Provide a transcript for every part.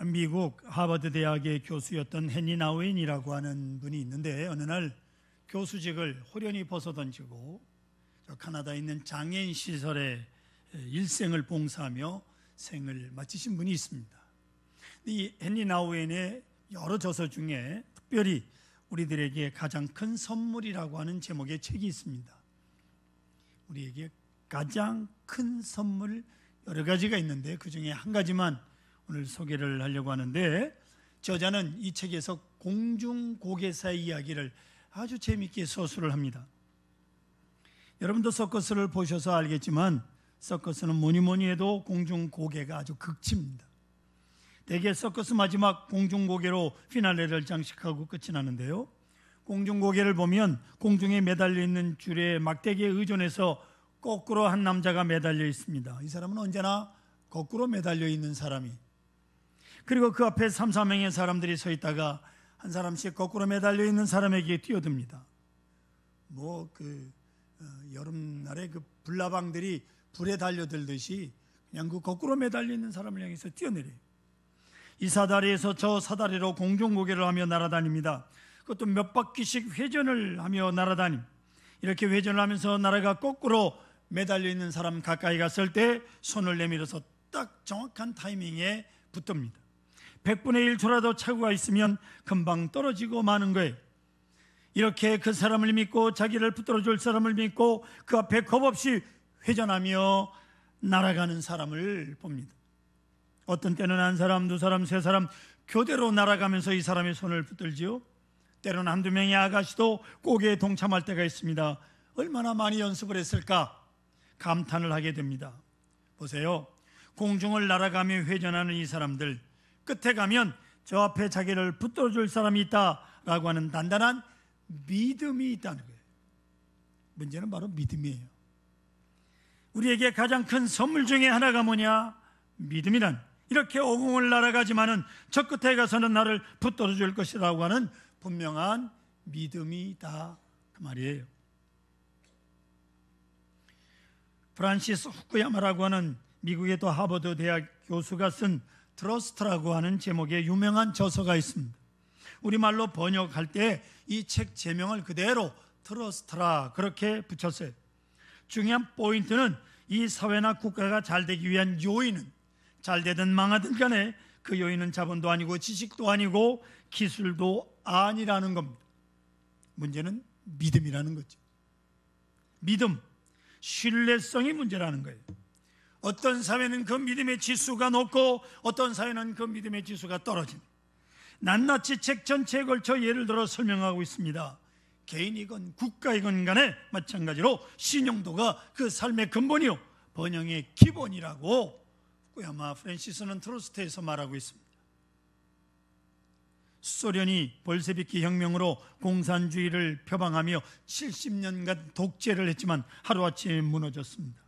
미국 하버드 대학의 교수였던 헨리 나우엔이라고 하는 분이 있는데, 어느 날 교수직을 호련히 벗어던지고 카나다에 있는 장애인 시설에 일생을 봉사하며 생을 마치신 분이 있습니다. 이 헨리 나우엔의 여러 저서 중에 특별히 우리들에게 가장 큰 선물이라고 하는 제목의 책이 있습니다. 우리에게 가장 큰 선물, 여러 가지가 있는데 그 중에 한 가지만 오늘 소개를 하려고 하는데, 저자는 이 책에서 공중고개사의 이야기를 아주 재미있게 서술을 합니다. 여러분도 서커스를 보셔서 알겠지만 서커스는 뭐니 해도 공중고개가 아주 극치입니다. 대개 서커스 마지막 공중고개로 피날레를 장식하고 끝이 나는데요, 공중고개를 보면 공중에 매달려 있는 줄에 막대기에 의존해서 거꾸로 한 남자가 매달려 있습니다. 이 사람은 언제나 거꾸로 매달려 있는 사람이, 그리고 그 앞에 3, 4명의 사람들이 서 있다가 한 사람씩 거꾸로 매달려 있는 사람에게 뛰어듭니다. 여름날에 그 불나방들이 불에 달려들듯이 그냥 그 거꾸로 매달려 있는 사람을 향해서 뛰어내려요. 이 사다리에서 저 사다리로 공중고개를 하며 날아다닙니다. 그것도 몇 바퀴씩 회전을 하며 날아다닙니다. 이렇게 회전을 하면서 나라가 거꾸로 매달려 있는 사람 가까이 갔을 때 손을 내밀어서 딱 정확한 타이밍에 붙듭니다. 100분의 1초라도 착오가 있으면 금방 떨어지고 마는 거예요. 이렇게 그 사람을 믿고 자기를 붙들어 줄 사람을 믿고 그 앞에 겁없이 회전하며 날아가는 사람을 봅니다. 어떤 때는 한 사람, 두 사람, 세 사람 교대로 날아가면서 이 사람의 손을 붙들지요. 때로는 한두 명의 아가씨도 고개에 동참할 때가 있습니다. 얼마나 많이 연습을 했을까 감탄을 하게 됩니다. 보세요, 공중을 날아가며 회전하는 이 사람들, 끝에 가면 저 앞에 자기를 붙들어줄 사람이 있다라고 하는 단단한 믿음이 있다는 거예요. 문제는 바로 믿음이에요. 우리에게 가장 큰 선물 중에 하나가 뭐냐? 믿음이란, 이렇게 오공을 날아가지만은 저 끝에 가서는 나를 붙들어줄 것이라고 하는 분명한 믿음이다, 그 말이에요. 프란시스 후쿠야마라고 하는 미국의 또 하버드 대학 교수가 쓴 트러스트라고 하는 제목의 유명한 저서가 있습니다. 우리말로 번역할 때 이 책 제명을 그대로 트러스트라 그렇게 붙였어요. 중요한 포인트는 이 사회나 국가가 잘 되기 위한 요인은, 잘 되든 망하든 간에 그 요인은 자본도 아니고 지식도 아니고 기술도 아니라는 겁니다. 문제는 믿음이라는 거죠. 믿음, 신뢰성이 문제라는 거예요. 어떤 사회는 그 믿음의 지수가 높고 어떤 사회는 그 믿음의 지수가 떨어집니다. 낱낱이 책 전체에 걸쳐 예를 들어 설명하고 있습니다. 개인이건 국가이건 간에 마찬가지로 신용도가 그 삶의 근본이요, 번영의 기본이라고 후쿠야마 프란시스는 트러스트에서 말하고 있습니다. 소련이 볼셰비키 혁명으로 공산주의를 표방하며 70년간 독재를 했지만 하루아침에 무너졌습니다.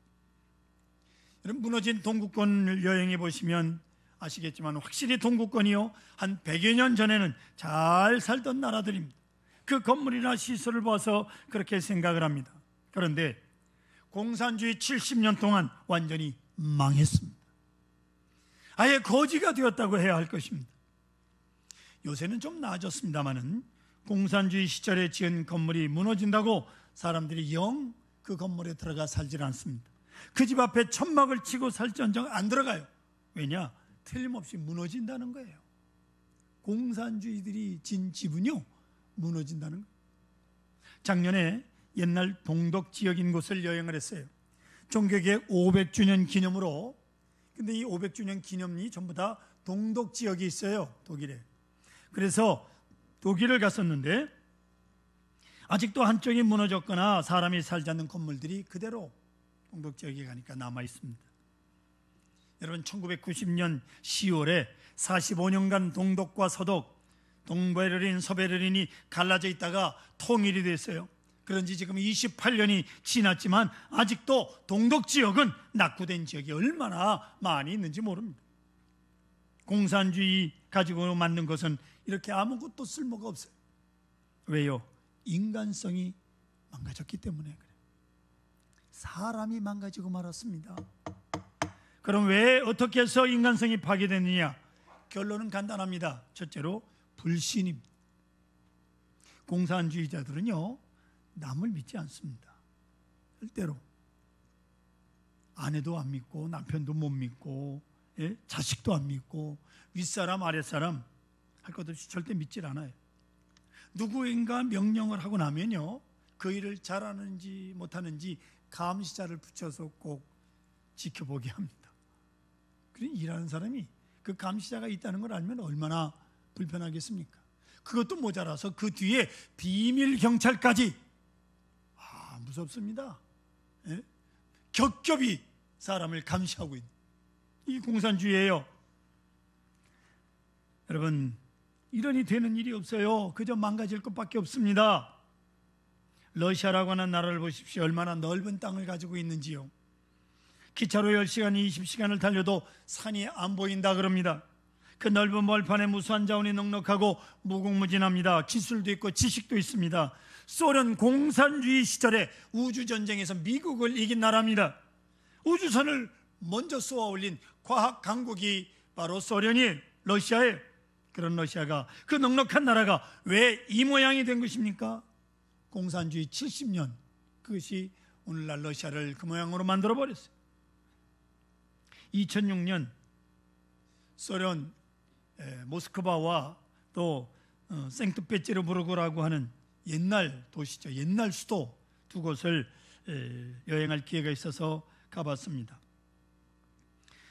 여러분, 무너진 동구권을 여행해 보시면 아시겠지만 확실히 동구권이요, 한 100여 년 전에는 잘 살던 나라들입니다. 그 건물이나 시설을 봐서 그렇게 생각을 합니다. 그런데 공산주의 70년 동안 완전히 망했습니다. 아예 거지가 되었다고 해야 할 것입니다. 요새는 좀 나아졌습니다마는 공산주의 시절에 지은 건물이 무너진다고 사람들이 영 그 건물에 들어가 살질 않습니다. 그 집 앞에 천막을 치고 살지언정 안 들어가요. 왜냐? 틀림없이 무너진다는 거예요. 공산주의들이 진 집은요, 무너진다는 거예요. 작년에 옛날 동독 지역인 곳을 여행을 했어요. 종교개혁 500주년 기념으로. 근데 이 500주년 기념이 전부 다 동독 지역이 있어요, 독일에. 그래서 독일을 갔었는데 아직도 한쪽이 무너졌거나 사람이 살지 않는 건물들이 그대로 동독 지역에 가니까 남아 있습니다. 여러분, 1990년 10월에 45년간 동독과 서독, 동베를린, 서베를린이 갈라져 있다가 통일이 됐어요. 그런지 지금 28년이 지났지만 아직도 동독 지역은 낙후된 지역이 얼마나 많이 있는지 모릅니다. 공산주의 가지고 만든 것은 이렇게 아무것도 쓸모가 없어요. 왜요? 인간성이 망가졌기 때문에 그래요. 사람이 망가지고 말았습니다. 그럼 왜 어떻게 해서 인간성이 파괴됐느냐? 결론은 간단합니다. 첫째로 불신입니다. 공산주의자들은요, 남을 믿지 않습니다. 절대로. 아내도 안 믿고 남편도 못 믿고, 예? 자식도 안 믿고 윗사람 아랫사람 할 것 없이 절대 믿질 않아요. 누구인가 명령을 하고 나면요, 그 일을 잘하는지 못하는지 감시자를 붙여서 꼭 지켜보게 합니다. 그래, 일하는 사람이 그 감시자가 있다는 걸 알면 얼마나 불편하겠습니까? 그것도 모자라서 그 뒤에 비밀 경찰까지. 무섭습니다. 예? 겹겹이 사람을 감시하고 있는 이 공산주의예요. 여러분, 이런이 되는 일이 없어요. 그저 망가질 것밖에 없습니다. 러시아라고 하는 나라를 보십시오. 얼마나 넓은 땅을 가지고 있는지요. 기차로 10시간, 20시간을 달려도 산이 안 보인다 그럽니다. 그 넓은 벌판에 무수한 자원이 넉넉하고 무궁무진합니다. 기술도 있고 지식도 있습니다. 소련 공산주의 시절에 우주전쟁에서 미국을 이긴 나라입니다. 우주선을 먼저 쏘아 올린 과학 강국이 바로 소련이에요. 러시아예요. 그런 러시아가, 그 넉넉한 나라가 왜 이 모양이 된 것입니까? 공산주의 70년, 그것이 오늘날 러시아를 그 모양으로 만들어버렸어요. 2006년 소련 모스크바와 또 생트페테르부르크라고 하는 옛날 도시죠. 옛날 수도 두 곳을 여행할 기회가 있어서 가봤습니다.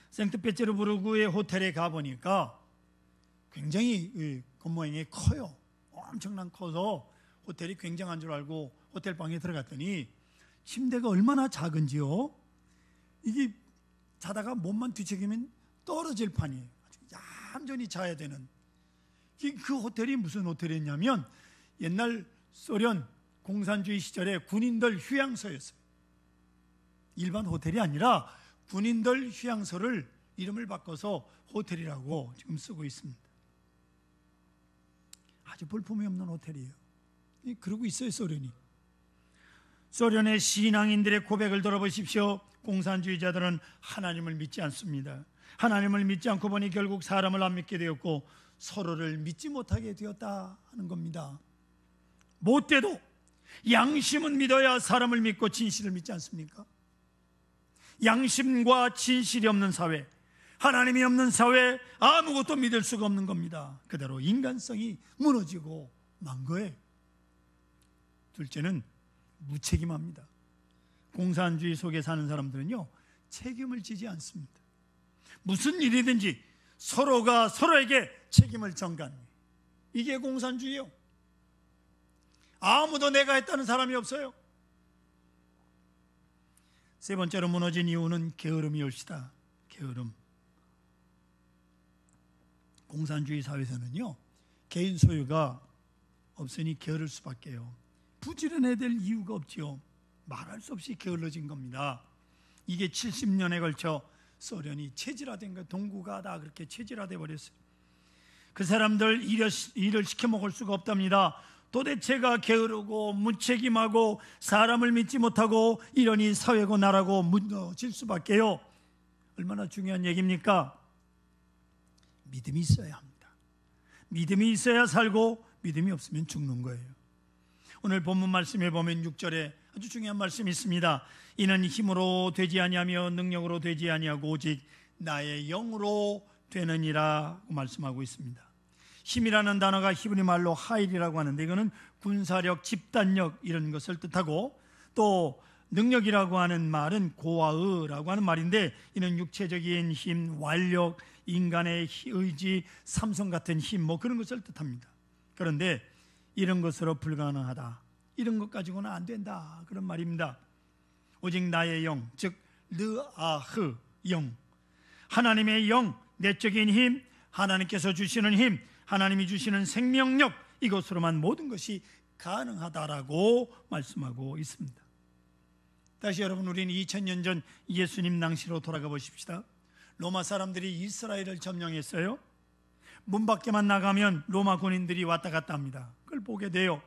생트페테르부르크의 호텔에 가보니까 굉장히 겉모양이 커요. 엄청난 커서 호텔이 굉장한 줄 알고 호텔 방에 들어갔더니 침대가 얼마나 작은지요. 이게 자다가 몸만 뒤척이면 떨어질 판이에요. 얌전히 자야 되는. 그 호텔이 무슨 호텔이었냐면 옛날 소련 공산주의 시절에 군인들 휴양소였어요. 일반 호텔이 아니라 군인들 휴양소를 이름을 바꿔서 호텔이라고 지금 쓰고 있습니다. 아주 볼품이 없는 호텔이에요. 그러고 있어요, 소련이. 소련의 신앙인들의 고백을 들어보십시오. 공산주의자들은 하나님을 믿지 않습니다. 하나님을 믿지 않고 보니 결국 사람을 안 믿게 되었고 서로를 믿지 못하게 되었다 하는 겁니다. 못돼도 양심은 믿어야 사람을 믿고 진실을 믿지 않습니까? 양심과 진실이 없는 사회, 하나님이 없는 사회, 아무것도 믿을 수가 없는 겁니다. 그대로 인간성이 무너지고 만 거예요. 둘째는 무책임합니다. 공산주의 속에 사는 사람들은요, 책임을 지지 않습니다. 무슨 일이든지 서로가 서로에게 책임을 전가합니다. 이게 공산주의예요. 아무도 내가 했다는 사람이 없어요. 세 번째로 무너진 이유는 게으름이 올시다. 게으름. 공산주의 사회에서는요, 개인 소유가 없으니 게으를 수밖에요. 부지런해야 될 이유가 없지요. 말할 수 없이 게을러진 겁니다. 이게 70년에 걸쳐 소련이 체질화된 거예요. 동구가 다 그렇게 체질화돼 버렸어요. 그 사람들 일을 시켜 먹을 수가 없답니다. 도대체가 게으르고 무책임하고 사람을 믿지 못하고 이러니 사회고 나라고 무너질 수밖에요. 얼마나 중요한 얘기입니까? 믿음이 있어야 합니다. 믿음이 있어야 살고 믿음이 없으면 죽는 거예요. 오늘 본문 말씀에 보면 6절에 아주 중요한 말씀이 있습니다. 이는 힘으로 되지 아니하며 능력으로 되지 아니하고 오직 나의 영으로 되느니라고 말씀하고 있습니다. 힘이라는 단어가 히브리 말로 하일이라고 하는데 이거는 군사력, 집단력 이런 것을 뜻하고, 또 능력이라고 하는 말은 고아의라고 하는 말인데 이는 육체적인 힘, 완력, 인간의 의지, 삼성 같은 힘 뭐 그런 것을 뜻합니다. 그런데 이런 것으로 불가능하다, 이런 것 가지고는 안 된다 그런 말입니다. 오직 나의 영, 즉 르아흐 영, 하나님의 영, 내적인 힘, 하나님께서 주시는 힘, 하나님이 주시는 생명력, 이것으로만 모든 것이 가능하다라고 말씀하고 있습니다. 다시 여러분, 우리는 2000년 전 예수님 낭시로 돌아가 보십시다. 로마 사람들이 이스라엘을 점령했어요. 문 밖에만 나가면 로마 군인들이 왔다 갔다 합니다. 그걸 보게 돼요.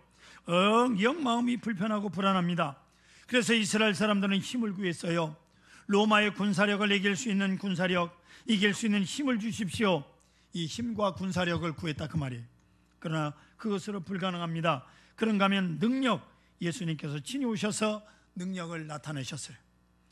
영 마음이 불편하고 불안합니다. 그래서 이스라엘 사람들은 힘을 구했어요. 로마의 군사력을 이길 수 있는 군사력, 이길 수 있는 힘을 주십시오. 이 힘과 군사력을 구했다 그 말이에요. 그러나 그것으로 불가능합니다. 그런가 하면 능력, 예수님께서 친히 오셔서 능력을 나타내셨어요.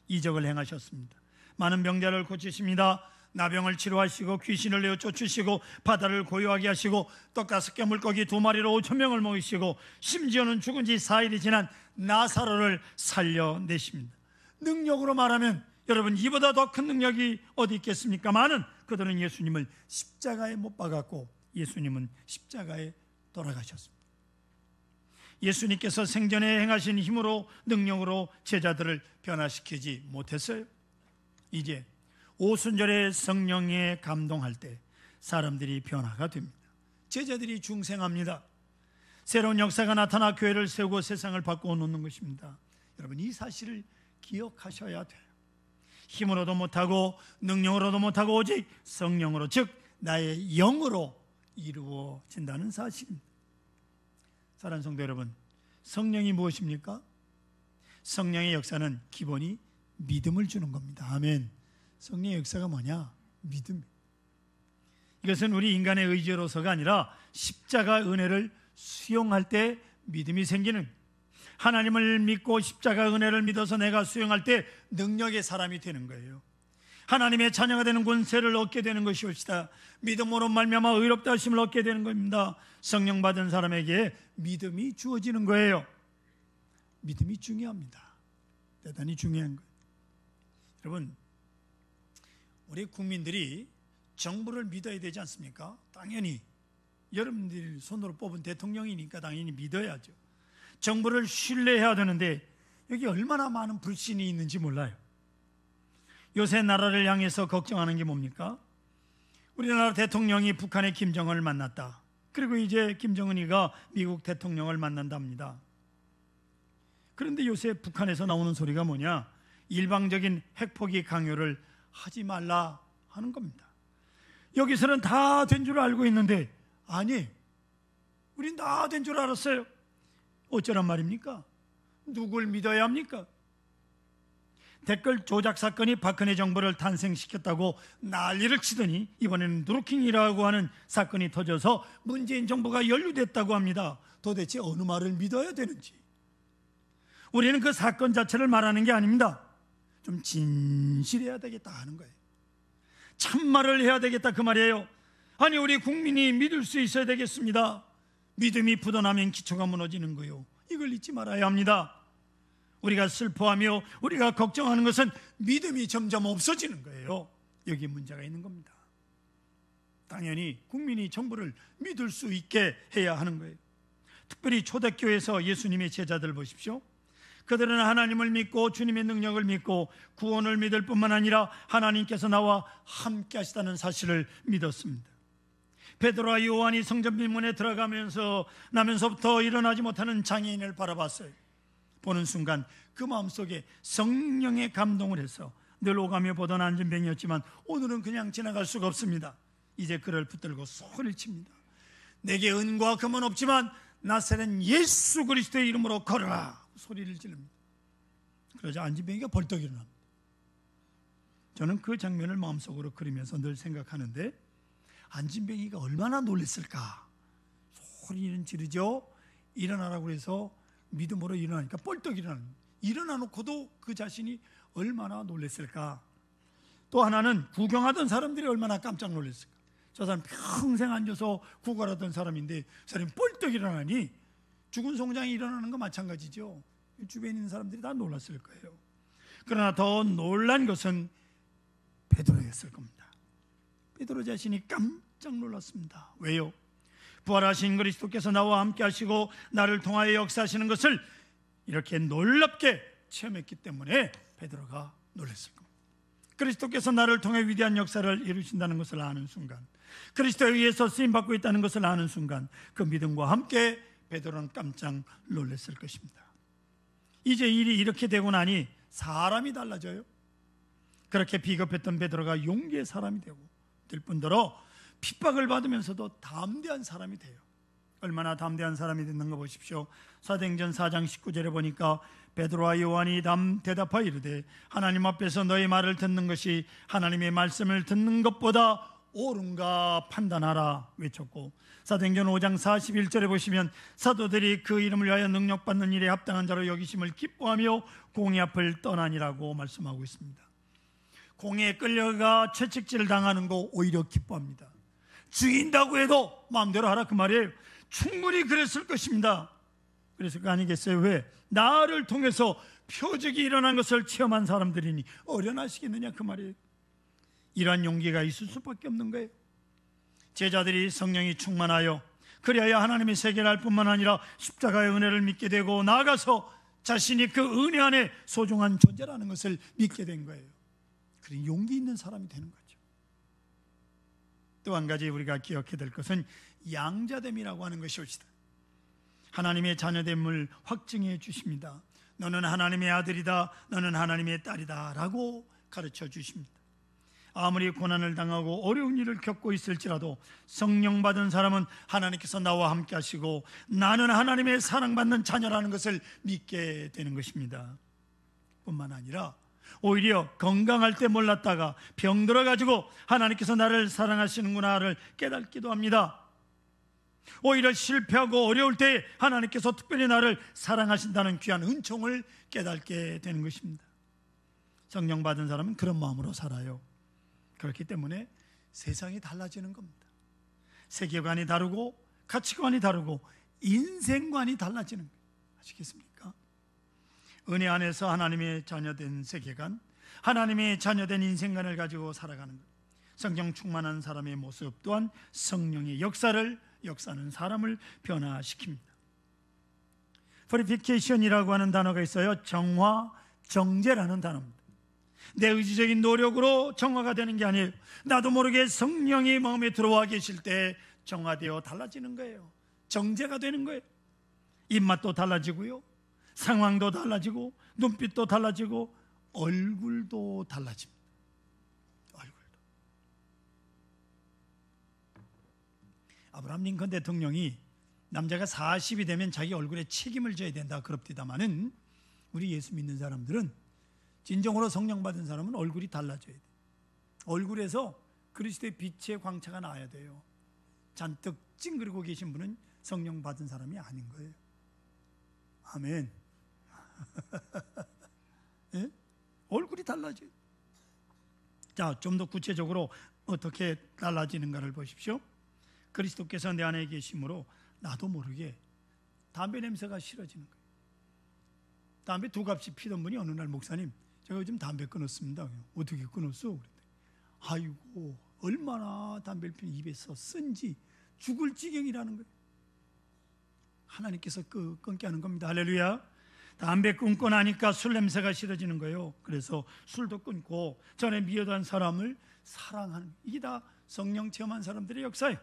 이적을 행하셨습니다. 많은 병자를 고치십니다. 나병을 치료하시고 귀신을 내어 쫓으시고 바다를 고요하게 하시고 떡 5개 물고기 2마리로 5,000명을 먹이시고 심지어는 죽은 지 4일이 지난 나사로를 살려내십니다. 능력으로 말하면 여러분, 이보다 더 큰 능력이 어디 있겠습니까마는 그들은 예수님을 십자가에 못 박았고 예수님은 십자가에 돌아가셨습니다. 예수님께서 생전에 행하신 힘으로 능력으로 제자들을 변화시키지 못했어요. 이제 오순절에 성령에 감동할 때 사람들이 변화가 됩니다. 제자들이 중생합니다. 새로운 역사가 나타나 교회를 세우고 세상을 바꾸어 놓는 것입니다. 여러분, 이 사실을 기억하셔야 돼요. 힘으로도 못하고 능력으로도 못하고 오직 성령으로, 즉 나의 영으로 이루어진다는 사실입니다. 사랑하는 성도 여러분, 성령이 무엇입니까? 성령의 역사는 기본이 믿음을 주는 겁니다. 아멘. 성령의 역사가 뭐냐? 믿음. 이것은 우리 인간의 의지로서가 아니라 십자가 은혜를 수용할 때 믿음이 생기는, 하나님을 믿고 십자가 은혜를 믿어서 내가 수용할 때 능력의 사람이 되는 거예요. 하나님의 자녀가 되는 권세를 얻게 되는 것이옵시다. 믿음으로 말미암아 의롭다 하심을 얻게 되는 겁니다. 성령 받은 사람에게 믿음이 주어지는 거예요. 믿음이 중요합니다. 대단히 중요한 거예요. 여러분, 우리 국민들이 정부를 믿어야 되지 않습니까? 당연히 여러분들이 손으로 뽑은 대통령이니까 당연히 믿어야죠. 정부를 신뢰해야 되는데 여기 얼마나 많은 불신이 있는지 몰라요. 요새 나라를 향해서 걱정하는 게 뭡니까? 우리나라 대통령이 북한의 김정은을 만났다. 그리고 이제 김정은이가 미국 대통령을 만난답니다. 그런데 요새 북한에서 나오는 소리가 뭐냐? 일방적인 핵포기 강요를 하지 말라 하는 겁니다. 여기서는 다 된 줄 알고 있는데, 아니, 우린 다 된 줄 알았어요. 어쩌란 말입니까? 누굴 믿어야 합니까? 댓글 조작 사건이 박근혜 정부를 탄생시켰다고 난리를 치더니 이번에는 누르킹이라고 하는 사건이 터져서 문재인 정부가 연루됐다고 합니다. 도대체 어느 말을 믿어야 되는지. 우리는 그 사건 자체를 말하는 게 아닙니다. 좀 진실해야 되겠다 하는 거예요. 참말을 해야 되겠다 그 말이에요. 아니, 우리 국민이 믿을 수 있어야 되겠습니다. 믿음이 부도나면 기초가 무너지는 거요. 이걸 잊지 말아야 합니다. 우리가 슬퍼하며 우리가 걱정하는 것은 믿음이 점점 없어지는 거예요. 여기 문제가 있는 겁니다. 당연히 국민이 정부를 믿을 수 있게 해야 하는 거예요. 특별히 초대교회에서 예수님의 제자들 보십시오. 그들은 하나님을 믿고 주님의 능력을 믿고 구원을 믿을 뿐만 아니라 하나님께서 나와 함께 하시다는 사실을 믿었습니다. 베드로와 요한이 성전 비문에 나면서부터 일어나지 못하는 장애인을 바라봤어요. 보는 순간 그 마음속에 성령의 감동을 해서 늘 오가며 보던 안진뱅이였지만 오늘은 그냥 지나갈 수가 없습니다. 이제 그를 붙들고 소리를 칩니다. 내게 은과 금은 없지만 나사렛 예수 그리스도의 이름으로 걸어라 소리를 지릅니다. 그러자 안진뱅이가 벌떡 일어납니다. 저는 그 장면을 마음속으로 그리면서 늘 생각하는데, 안진뱅이가 얼마나 놀랐을까. 소리는 지르죠. 일어나라고 해서 믿음으로 일어나니까 벌떡 일어나 놓고도 그 자신이 얼마나 놀랐을까. 또 하나는 구경하던 사람들이 얼마나 깜짝 놀랐을까. 저 사람 평생 앉아서 구걸하던 사람인데 사람이 벌떡 일어나니 죽은 송장이 일어나는 거 마찬가지죠. 주변에 있는 사람들이 다 놀랐을 거예요. 그러나 더 놀란 것은 베드로였을 겁니다. 베드로 자신이 깜짝 놀랐습니다. 왜요? 부활하신 그리스도께서 나와 함께 하시고 나를 통하여 역사하시는 것을 이렇게 놀랍게 체험했기 때문에 베드로가 놀랐을 겁니다. 그리스도께서 나를 통해 위대한 역사를 이루신다는 것을 아는 순간, 그리스도에 의해서 쓰임받고 있다는 것을 아는 순간, 그 믿음과 함께 베드로는 깜짝 놀랐을 것입니다. 이제 일이 이렇게 되고 나니 사람이 달라져요. 그렇게 비겁했던 베드로가 용기의 사람이 되고 될 뿐더러 핍박을 받으면서도 담대한 사람이 돼요. 얼마나 담대한 사람이 됐는가 보십시오. 사도행전 4장 19절에 보니까 베드로와 요한이 대답하여 이르되 하나님 앞에서 너희 말을 듣는 것이 하나님의 말씀을 듣는 것보다 옳은가 판단하라 외쳤고, 사도행전 5장 41절에 보시면 사도들이 그 이름을 위하여 능력받는 일에 합당한 자로 여기심을 기뻐하며 공의 앞을 떠나니라고 말씀하고 있습니다. 공에 끌려가 채찍질을 당하는 거 오히려 기뻐합니다. 죽인다고 해도 마음대로 하라 그 말이에요. 충분히 그랬을 것입니다. 그래서 그 아니겠어요? 왜? 나를 통해서 표적이 일어난 것을 체험한 사람들이니 어련하시겠느냐 그 말이에요. 이러한 용기가 있을 수밖에 없는 거예요. 제자들이 성령이 충만하여 그리하여 하나님의 세계를 알 뿐만 아니라 십자가의 은혜를 믿게 되고 나아가서 자신이 그 은혜 안에 소중한 존재라는 것을 믿게 된 거예요. 그런 용기 있는 사람이 되는 거죠. 또 한 가지 우리가 기억해야 될 것은 양자됨이라고 하는 것이옵시다. 하나님의 자녀됨을 확증해 주십니다. 너는 하나님의 아들이다, 너는 하나님의 딸이다 라고 가르쳐 주십니다. 아무리 고난을 당하고 어려운 일을 겪고 있을지라도 성령 받은 사람은 하나님께서 나와 함께 하시고 나는 하나님의 사랑받는 자녀라는 것을 믿게 되는 것입니다. 뿐만 아니라 오히려 건강할 때 몰랐다가 병들어가지고 하나님께서 나를 사랑하시는구나를 깨닫기도 합니다. 오히려 실패하고 어려울 때 하나님께서 특별히 나를 사랑하신다는 귀한 은총을 깨닫게 되는 것입니다. 성령 받은 사람은 그런 마음으로 살아요. 그렇기 때문에 세상이 달라지는 겁니다. 세계관이 다르고 가치관이 다르고 인생관이 달라지는 거예요. 아시겠습니까? 은혜 안에서 하나님의 자녀된 세계관, 하나님의 자녀된 인생관을 가지고 살아가는 것. 성령 충만한 사람의 모습 또한 성령의 역사는 사람을 변화시킵니다. purification이라고 하는 단어가 있어요. 정화, 정제라는 단어입니다. 내 의지적인 노력으로 정화가 되는 게 아니에요. 나도 모르게 성령이 마음에 들어와 계실 때 정화되어 달라지는 거예요. 정제가 되는 거예요. 입맛도 달라지고요, 상황도 달라지고, 눈빛도 달라지고, 얼굴도 달라집니다. 얼굴도. 아브라함 링컨 대통령이 남자가 40이 되면 자기 얼굴에 책임을 져야 된다 그럽디다마는 우리 예수 믿는 사람들은 진정으로 성령 받은 사람은 얼굴이 달라져야 돼요. 얼굴에서 그리스도의 빛의 광채가 나야 돼요. 잔뜩 찡그리고 계신 분은 성령 받은 사람이 아닌 거예요. 아멘. 예? 얼굴이 달라져요. 자, 좀 더 구체적으로 어떻게 달라지는가를 보십시오. 그리스도께서 내 안에 계심으로 나도 모르게 담배 냄새가 싫어지는 거예요. 담배 두 값이 피던 분이 어느 날 목사님, 제가 요즘 담배 끊었습니다. 어떻게 끊었어? 그랬더니 아이고 얼마나 담배를 피는 입에서 쓴지 죽을 지경이라는 거예요. 하나님께서 끊게 하는 겁니다. 할렐루야. 담배 끊고 나니까 술 냄새가 싫어지는 거예요. 그래서 술도 끊고 전에 미워던 사람을 사랑하는, 이게 다 성령 체험한 사람들의 역사예요.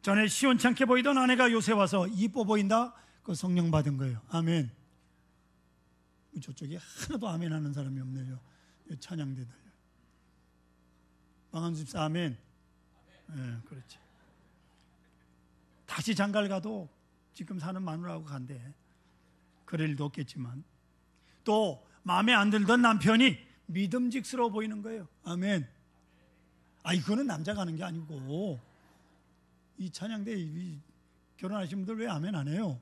전에 시원찮게 보이던 아내가 요새 와서 이뻐 보인다? 그 성령 받은 거예요. 아멘. 저쪽에 하나도 아멘 하는 사람이 없네요. 찬양대들. 방한수 집사 아멘. 네, 그렇지. 다시 장가를 가도 지금 사는 마누라하고 간대. 그럴 일도 없겠지만 또 마음에 안 들던 남편이 믿음직스러워 보이는 거예요. 아멘. 이거는 남자가 하는 게 아니고 이 찬양대 결혼하신 분들 왜 아멘 안 해요?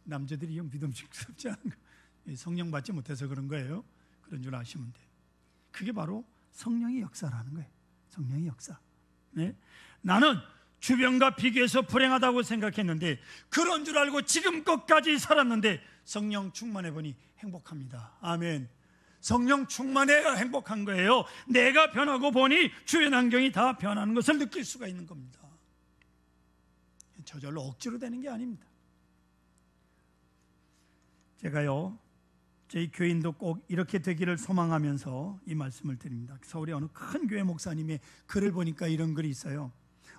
남자들이 믿음직스럽지 않은 거. 성령 받지 못해서 그런 거예요. 그런 줄 아시면 돼요. 그게 바로 성령의 역사라는 거예요. 성령의 역사. 네? 나는 주변과 비교해서 불행하다고 생각했는데 그런 줄 알고 지금껏까지 살았는데 성령 충만해 보니 행복합니다. 아멘. 성령 충만해야 행복한 거예요. 내가 변하고 보니 주변 환경이 다 변하는 것을 느낄 수가 있는 겁니다. 저절로 억지로 되는 게 아닙니다. 제가요, 저희 교인도 꼭 이렇게 되기를 소망하면서 이 말씀을 드립니다. 서울의 어느 큰 교회 목사님의 글을 보니까 이런 글이 있어요.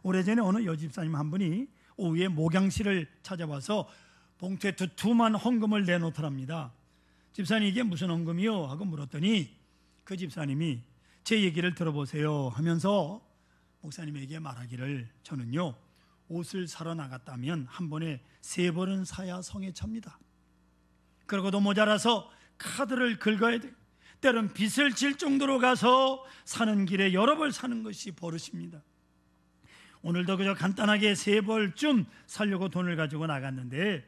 오래전에 어느 여집사님 한 분이 오후에 목양실을 찾아와서 봉투에 두툼한 헌금을 내놓더랍니다. 집사님 이게 무슨 헌금이요? 하고 물었더니 그 집사님이 제 얘기를 들어보세요 하면서 목사님에게 말하기를, 저는요 옷을 사러 나갔다면 한 번에 3벌은 사야 성에 찹니다. 그러고도 모자라서 카드를 긁어야 돼. 때론 빚을 질 정도로 가서 사는 길에 여러 벌 사는 것이 버릇입니다. 오늘도 그저 간단하게 3벌쯤 살려고 돈을 가지고 나갔는데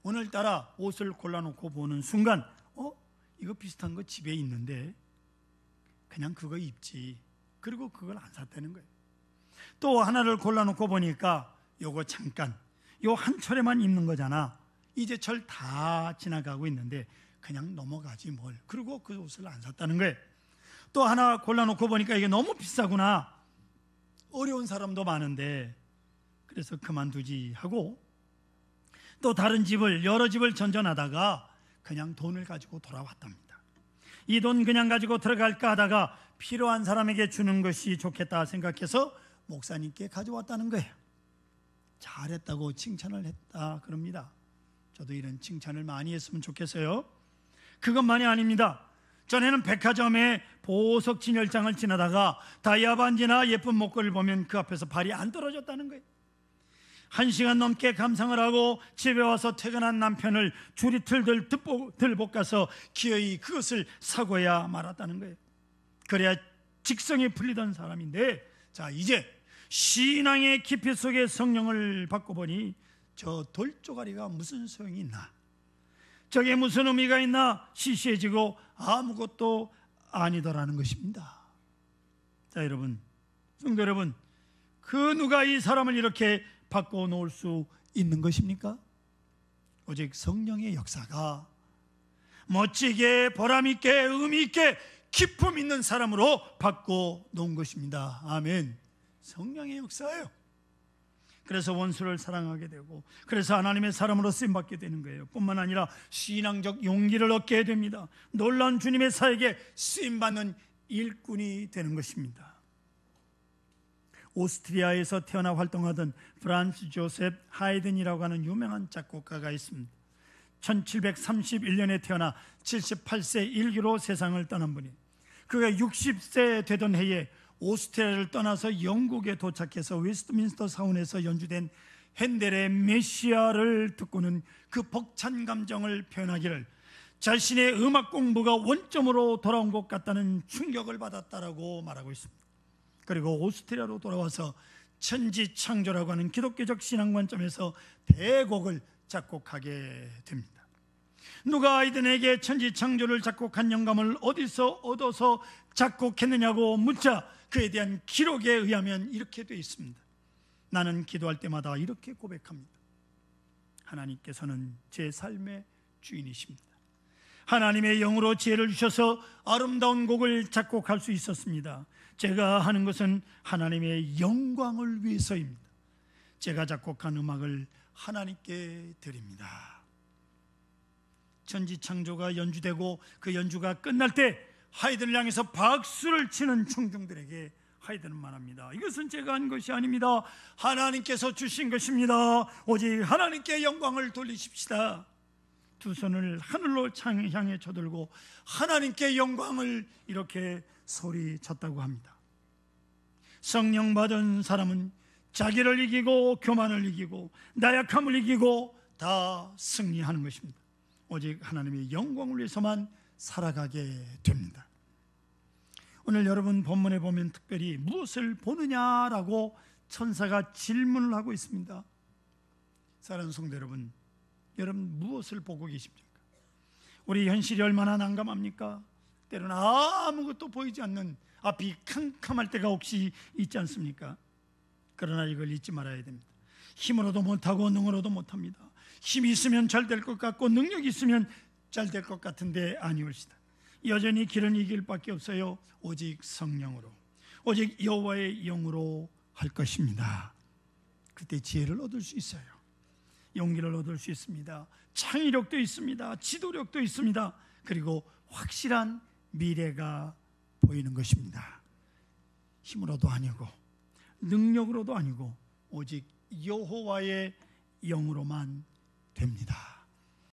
오늘따라 옷을 골라놓고 보는 순간 이거 비슷한 거 집에 있는데 그냥 그거 입지. 그리고 그걸 안 샀다는 거예요. 또 하나를 골라놓고 보니까 요거 잠깐 요 한 철에만 입는 거잖아. 이제 철 다 지나가고 있는데 그냥 넘어가지 뭘. 그리고 그 옷을 안 샀다는 거예요. 또 하나 골라놓고 보니까 이게 너무 비싸구나. 어려운 사람도 많은데 그래서 그만두지 하고 또 다른 집을 여러 집을 전전하다가 그냥 돈을 가지고 돌아왔답니다. 이 돈 그냥 가지고 들어갈까 하다가 필요한 사람에게 주는 것이 좋겠다 생각해서 목사님께 가져왔다는 거예요. 잘했다고 칭찬을 했다 그럽니다. 저도 이런 칭찬을 많이 했으면 좋겠어요. 그것만이 아닙니다. 전에는 백화점에 보석 진열장을 지나다가 다이아 반지나 예쁜 목걸이를 보면 그 앞에서 발이 안 떨어졌다는 거예요. 1시간 넘게 감상을 하고 집에 와서 퇴근한 남편을 줄이 틀들 볶아서 기어이 그것을 사고야 말았다는 거예요. 그래야 직성이 풀리던 사람인데, 자 이제 신앙의 깊이 속에 성령을 받고 보니 저 돌조가리가 무슨 소용이 있나, 저게 무슨 의미가 있나 시시해지고 아무것도 아니더라는 것입니다. 자 여러분, 성도 여러분, 그 누가 이 사람을 이렇게 바꿔놓을 수 있는 것입니까? 오직 성령의 역사가 멋지게 보람있게 의미있게 기품 있는 사람으로 바꿔놓은 것입니다. 아멘. 성령의 역사예요. 그래서 원수를 사랑하게 되고 그래서 하나님의 사람으로 쓰임받게 되는 거예요. 뿐만 아니라 신앙적 용기를 얻게 됩니다. 놀라운 주님의 사역에 쓰임받는 일꾼이 되는 것입니다. 오스트리아에서 태어나 활동하던 프란츠 조셉 하이든이라고 하는 유명한 작곡가가 있습니다. 1731년에 태어나 78세 일기로 세상을 떠난 분이, 그가 60세 되던 해에 오스트리아를 떠나서 영국에 도착해서 웨스트민스터 사원에서 연주된 핸델의 메시아를 듣고는 그 벅찬 감정을 표현하기를 자신의 음악 공부가 원점으로 돌아온 것 같다는 충격을 받았다라고 말하고 있습니다. 그리고 오스트리아로 돌아와서 천지창조라고 하는 기독교적 신앙관점에서 대곡을 작곡하게 됩니다. 누가 하이든에게 천지창조를 작곡한 영감을 어디서 얻어서 작곡했느냐고 묻자 그에 대한 기록에 의하면 이렇게 되어 있습니다. 나는 기도할 때마다 이렇게 고백합니다. 하나님께서는 제 삶의 주인이십니다. 하나님의 영으로 지혜를 주셔서 아름다운 곡을 작곡할 수 있었습니다. 제가 하는 것은 하나님의 영광을 위해서입니다. 제가 작곡한 음악을 하나님께 드립니다. 천지창조가 연주되고 그 연주가 끝날 때 하이든을 향해서 박수를 치는 청중들에게 하이든은 말합니다. 이것은 제가 한 것이 아닙니다. 하나님께서 주신 것입니다. 오직 하나님께 영광을 돌리십시다. 두 손을 하늘로 향해 쳐들고 하나님께 영광을 이렇게 소리쳤다고 합니다. 성령 받은 사람은 자기를 이기고 교만을 이기고 나약함을 이기고 다 승리하는 것입니다. 오직 하나님의 영광을 위해서만 살아가게 됩니다. 오늘 여러분 본문에 보면 특별히 무엇을 보느냐라고 천사가 질문을 하고 있습니다. 사랑하는 성도 여러분, 여러분 무엇을 보고 계십니까? 우리 현실이 얼마나 난감합니까? 때로는 아무것도 보이지 않는 앞이 캄캄할 때가 혹시 있지 않습니까? 그러나 이걸 잊지 말아야 됩니다. 힘으로도 못하고 능으로도 못합니다. 힘이 있으면 잘 될 것 같고 능력이 있으면 잘 될 것 같은데 아니올시다. 여전히 길은 이 길밖에 없어요. 오직 성령으로, 오직 여호와의 영으로 할 것입니다. 그때 지혜를 얻을 수 있어요. 용기를 얻을 수 있습니다. 창의력도 있습니다. 지도력도 있습니다. 그리고 확실한 미래가 보이는 것입니다. 힘으로도 아니고 능력으로도 아니고 오직 여호와의 영으로만 됩니다.